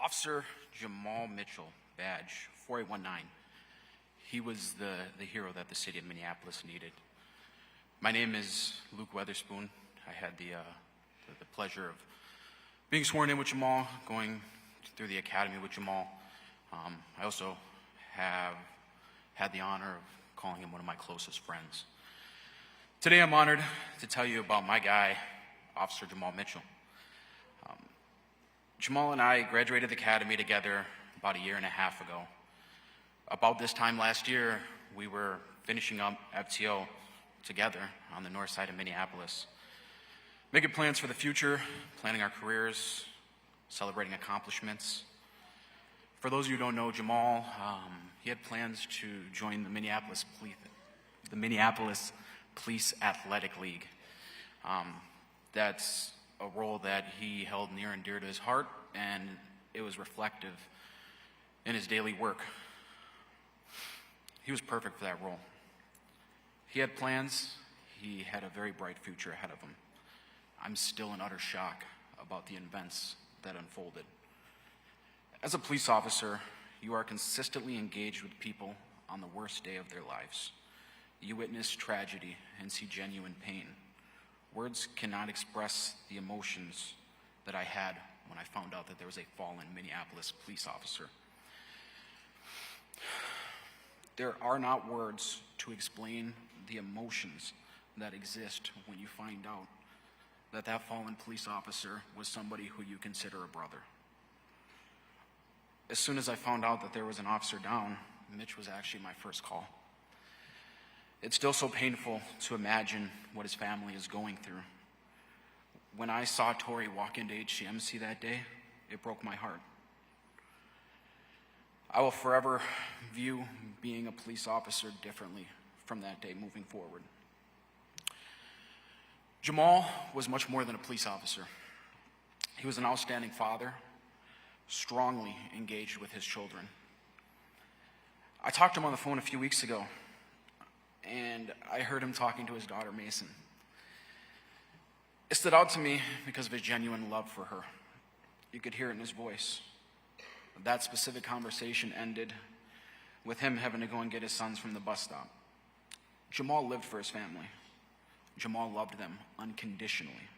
Officer Jamal Mitchell, badge 4819. He was the hero that the city of Minneapolis needed. My name is Luke Weatherspoon. I had the pleasure of being sworn in with Jamal, going through the academy with Jamal. I also have had the honor of calling him one of my closest friends. Today I'm honored to tell you about my guy, Officer Jamal Mitchell. Jamal and I graduated the academy together about a year and a half ago. About this time last year, we were finishing up FTO together on the north side of Minneapolis, making plans for the future, planning our careers, celebrating accomplishments. For those of you who don't know Jamal, he had plans to join the Minneapolis Police Athletic League. That's a role that he held near and dear to his heart, and it was reflective in his daily work. He was perfect for that role. He had plans. He had a very bright future ahead of him. I'm still in utter shock about the events that unfolded. As a police officer, you are consistently engaged with people on the worst day of their lives. You witness tragedy and see genuine pain. Words cannot express the emotions that I had when I found out that there was a fallen Minneapolis police officer. There are not words to explain the emotions that exist when you find out that that fallen police officer was somebody who you consider a brother. As soon as I found out that there was an officer down, Mitch was actually my first call. It's still so painful to imagine what his family is going through. When I saw Tori walk into HCMC that day, it broke my heart. I will forever view being a police officer differently from that day moving forward. Jamal was much more than a police officer. He was an outstanding father, strongly engaged with his children. I talked to him on the phone a few weeks ago, and I heard him talking to his daughter, Mason. It stood out to me because of his genuine love for her. You could hear it in his voice. That specific conversation ended with him having to go and get his sons from the bus stop. Jamal lived for his family. Jamal loved them unconditionally.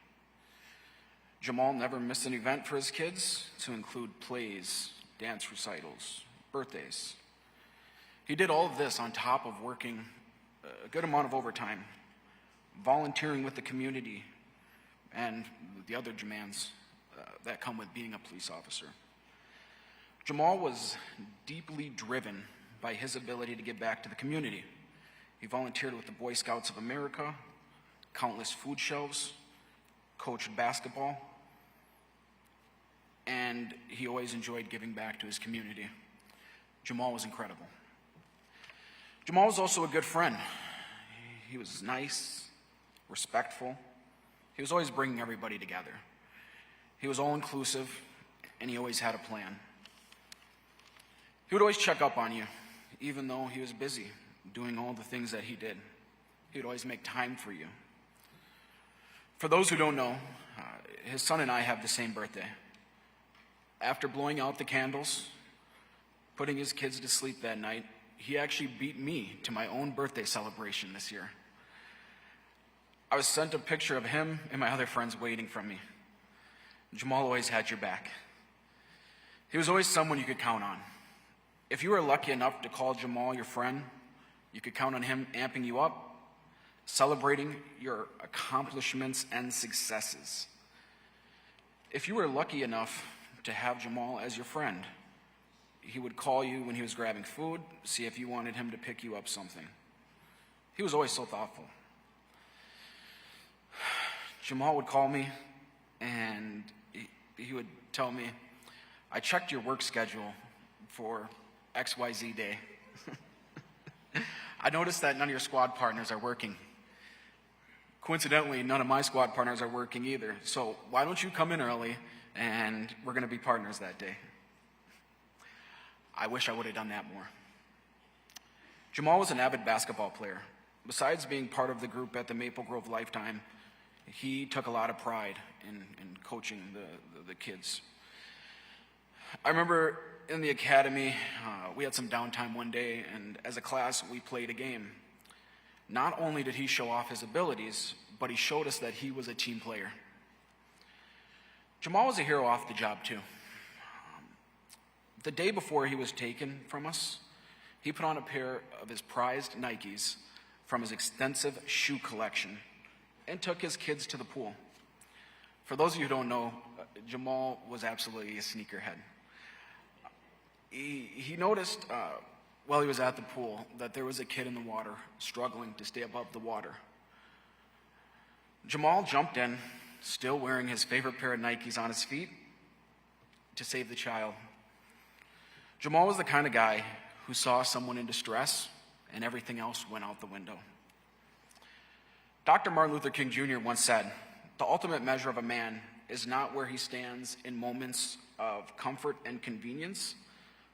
Jamal never missed an event for his kids, to include plays, dance recitals, birthdays. He did all of this on top of working a good amount of overtime, volunteering with the community, and the other demands that come with being a police officer. Jamal was deeply driven by his ability to give back to the community. He volunteered with the Boy Scouts of America, countless food shelves, coached basketball, and he always enjoyed giving back to his community. Jamal was incredible. Jamal was also a good friend. He was nice, respectful. He was always bringing everybody together. He was all-inclusive, and he always had a plan. He would always check up on you, even though he was busy doing all the things that he did. He would always make time for you. For those who don't know, his son and I have the same birthday. After blowing out the candles, putting his kids to sleep that night, he actually beat me to my own birthday celebration this year. I was sent a picture of him and my other friends waiting for me. Jamal always had your back. He was always someone you could count on. If you were lucky enough to call Jamal your friend, you could count on him amping you up, celebrating your accomplishments and successes. If you were lucky enough to have Jamal as your friend, he would call you when he was grabbing food, see if you wanted him to pick you up something. He was always so thoughtful. Jamal would call me, and he would tell me, "I checked your work schedule for XYZ day. I noticed that none of your squad partners are working. Coincidentally, none of my squad partners are working either, so why don't you come in early, and we're going to be partners that day." I wish I would have done that more. Jamal was an avid basketball player. Besides being part of the group at the Maple Grove Lifetime, he took a lot of pride in coaching the kids. I remember in the academy, we had some downtime one day, and as a class, we played a game. Not only did he show off his abilities, but he showed us that he was a team player. Jamal was a hero off the job, too. The day before he was taken from us, he put on a pair of his prized Nikes from his extensive shoe collection and took his kids to the pool. For those of you who don't know, Jamal was absolutely a sneakerhead. He noticed while he was at the pool that there was a kid in the water struggling to stay above the water. Jamal jumped in, still wearing his favorite pair of Nikes on his feet, to save the child. Jamal was the kind of guy who saw someone in distress and everything else went out the window. Dr. Martin Luther King Jr. once said, "The ultimate measure of a man is not where he stands in moments of comfort and convenience,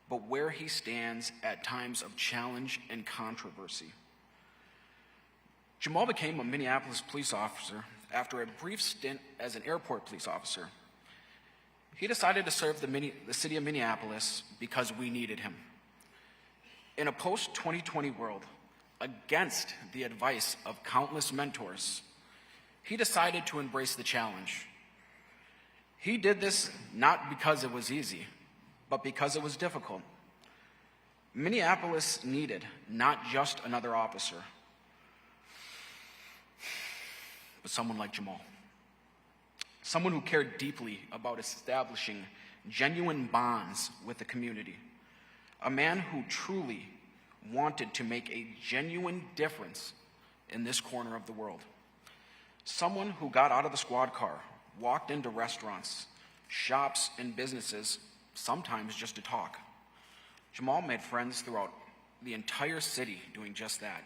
but where he stands at times of challenge and controversy." Jamal became a Minneapolis police officer after a brief stint as an airport police officer. He decided to serve the city of Minneapolis because we needed him. In a post-2020 world, against the advice of countless mentors, he decided to embrace the challenge. He did this not because it was easy, but because it was difficult. Minneapolis needed not just another officer, but someone like Jamal. Someone who cared deeply about establishing genuine bonds with the community. A man who truly wanted to make a genuine difference in this corner of the world. Someone who got out of the squad car, walked into restaurants, shops, and businesses, sometimes just to talk. Jamal made friends throughout the entire city doing just that.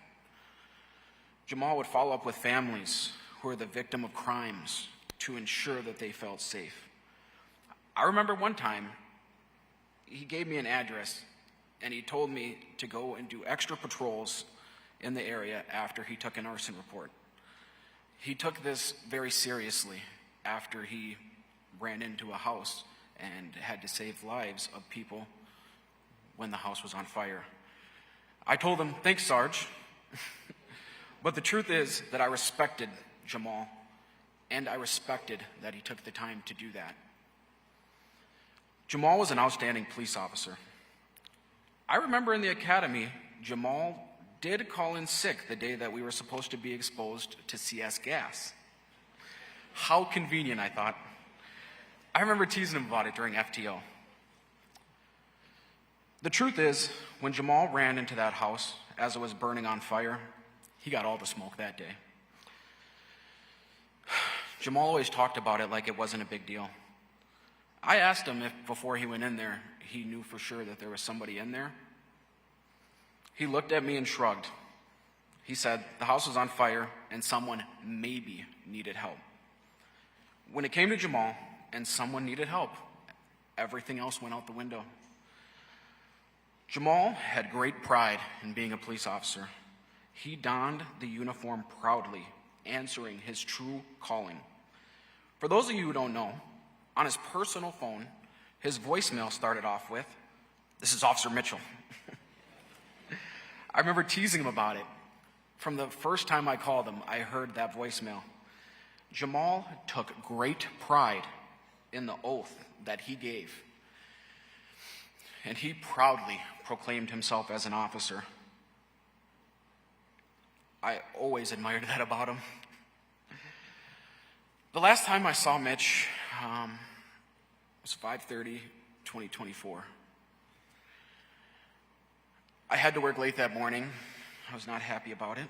Jamal would follow up with families who were the victim of crimes to ensure that they felt safe. I remember one time, he gave me an address and he told me to go and do extra patrols in the area after he took an arson report. He took this very seriously after he ran into a house and had to save lives of people when the house was on fire. I told him, "Thanks, Sarge." But the truth is that I respected Jamal, and I respected that he took the time to do that. Jamal was an outstanding police officer. I remember in the academy, Jamal did call in sick the day that we were supposed to be exposed to CS gas. How convenient, I thought. I remember teasing him about it during FTO. The truth is, when Jamal ran into that house as it was burning on fire, he got all the smoke that day. Jamal always talked about it like it wasn't a big deal. I asked him if before he went in there, he knew for sure that there was somebody in there. He looked at me and shrugged. He said the house was on fire and someone maybe needed help. When it came to Jamal and someone needed help, everything else went out the window. Jamal had great pride in being a police officer. He donned the uniform proudly, answering his true calling. For those of you who don't know, on his personal phone, his voicemail started off with, "This is Officer Mitchell." I remember teasing him about it. From the first time I called him, I heard that voicemail. Jamal took great pride in the oath that he gave, and he proudly proclaimed himself as an officer. I always admired that about him. The last time I saw Mitch was 5/30/2024. I had to work late that morning. I was not happy about it.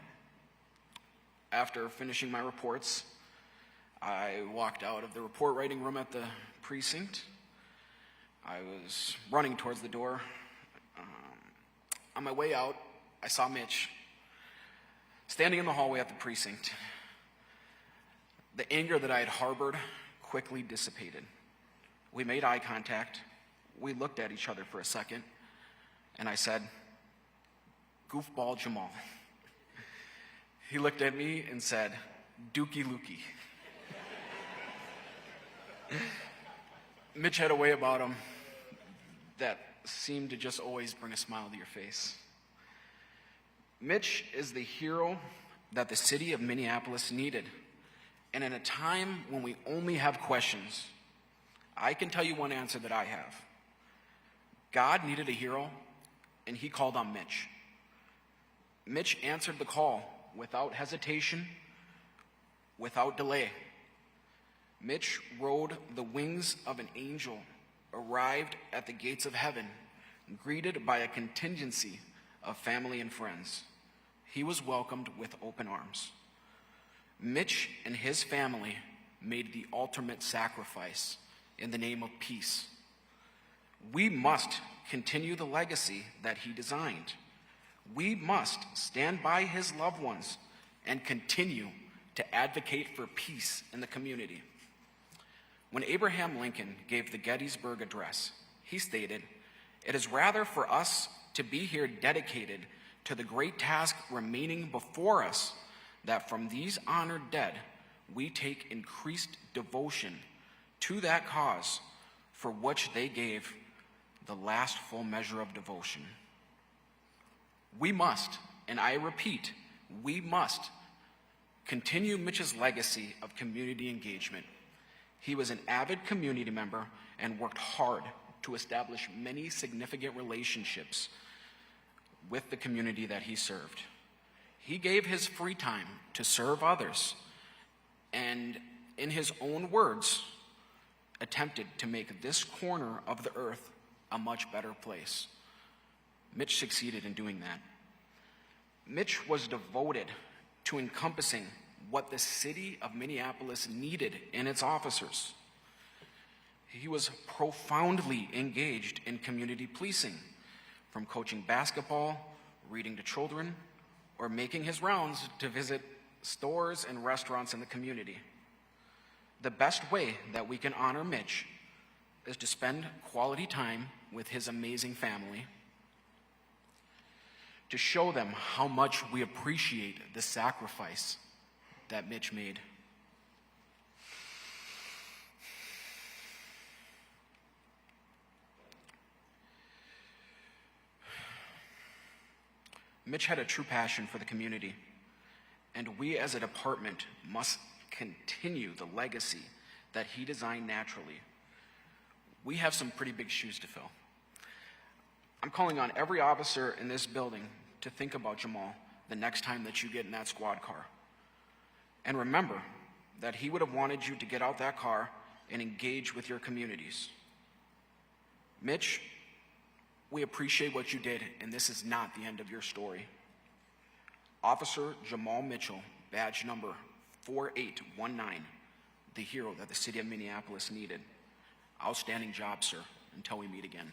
After finishing my reports, I walked out of the report writing room at the precinct. I was running towards the door. On my way out, I saw Mitch standing in the hallway at the precinct. The anger that I had harbored quickly dissipated. We made eye contact. We looked at each other for a second, and I said, "Goofball Jamal." He looked at me and said, "Dookie Lukey." Mitch had a way about him that seem to just always bring a smile to your face. Mitch is the hero that the city of Minneapolis needed. And in a time when we only have questions, I can tell you one answer that I have. God needed a hero, and he called on Mitch. Mitch answered the call without hesitation, without delay. Mitch rode the wings of an angel, arrived at the gates of heaven, greeted by a contingency of family and friends. He was welcomed with open arms. Mitch and his family made the ultimate sacrifice in the name of peace. We must continue the legacy that he designed. We must stand by his loved ones and continue to advocate for peace in the community. When Abraham Lincoln gave the Gettysburg Address, he stated, "It is rather for us to be here dedicated to the great task remaining before us, that from these honored dead we take increased devotion to that cause for which they gave the last full measure of devotion." We must, and I repeat, we must continue Mitch's legacy of community engagement. He was an avid community member and worked hard to establish many significant relationships with the community that he served. He gave his free time to serve others and, in his own words, attempted to make this corner of the earth a much better place. Mitch succeeded in doing that. Mitch was devoted to encompassing what the city of Minneapolis needed in its officers. He was profoundly engaged in community policing, from coaching basketball, reading to children, or making his rounds to visit stores and restaurants in the community. The best way that we can honor Mitch is to spend quality time with his amazing family, to show them how much we appreciate the sacrifice that Mitch made. Mitch had a true passion for the community, and we as a department must continue the legacy that he designed naturally. We have some pretty big shoes to fill. I'm calling on every officer in this building to think about Jamal the next time that you get in that squad car. And remember that he would have wanted you to get out that car and engage with your communities. Mitch, we appreciate what you did, and this is not the end of your story. Officer Jamal Mitchell, badge number 4819, the hero that the city of Minneapolis needed. Outstanding job, sir. Until we meet again.